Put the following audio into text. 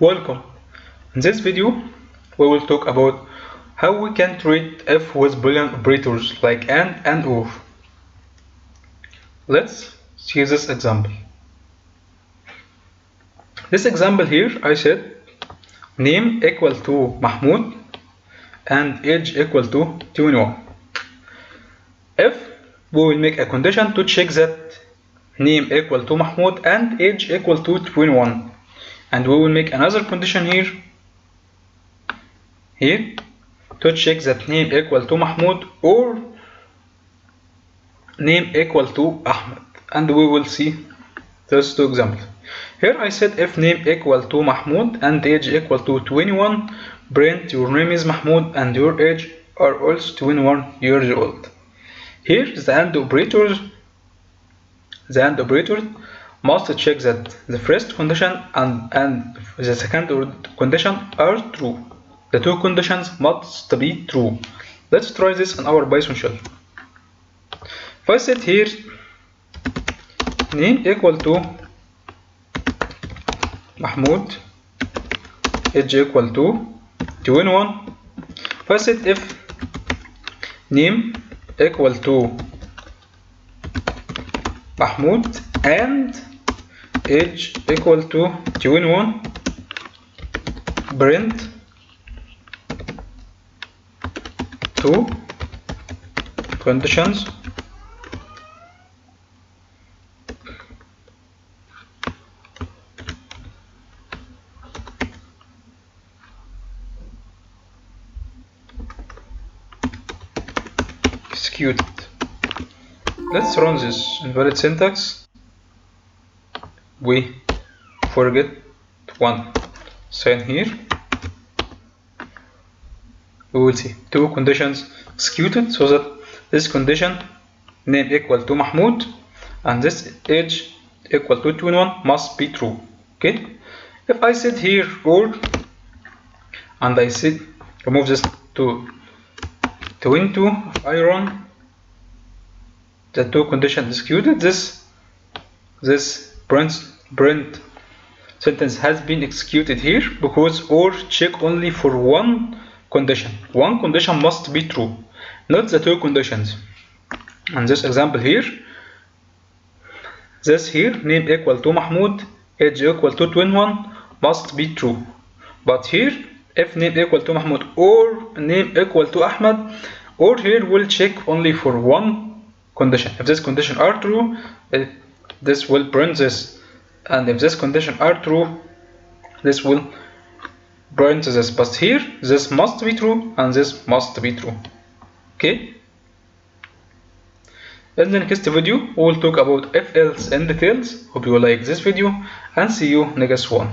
Welcome. In this video, we will talk about how we can treat if with Boolean operators like and or. Let's see this example. This example here, I said name equal to Mahmoud and age equal to 21. If we will make a condition to check that name equal to Mahmoud and age equal to 21. And we will make another condition here to check that name equal to Mahmoud or name equal to Ahmed, and we will see those two examples. Here I said if name equal to Mahmoud and age equal to 21, print your name is Mahmoud and your age are also 21 years old. Here the AND operator must check that the first condition and the second condition are true. The two conditions must be true. Let's try this in our Python shell. If I set here name equal to Mahmoud, age equal to 21. If I set if name equal to Mahmoud and age equal to 21, print two conditions executed. Let's run this invalid syntax. We forget one sign here. We will see two conditions executed, so that this condition name equal to Mahmoud and this age equal to 21 must be true. Okay, if I said here or and I said remove this to 22, if I run the two conditions executed, this print sentence has been executed here because or check only for one condition. One condition must be true, not the two conditions. And this example here, this here name equal to Mahmoud, age equal to 21 must be true. But here if name equal to Mahmoud or name equal to Ahmed, or here will check only for one condition. If this condition are true, this will print this, and if this condition are true, this will print this. But here this must be true and this must be true. Okay, in the next video we will talk about if else in details. Hope you like this video and see you next one.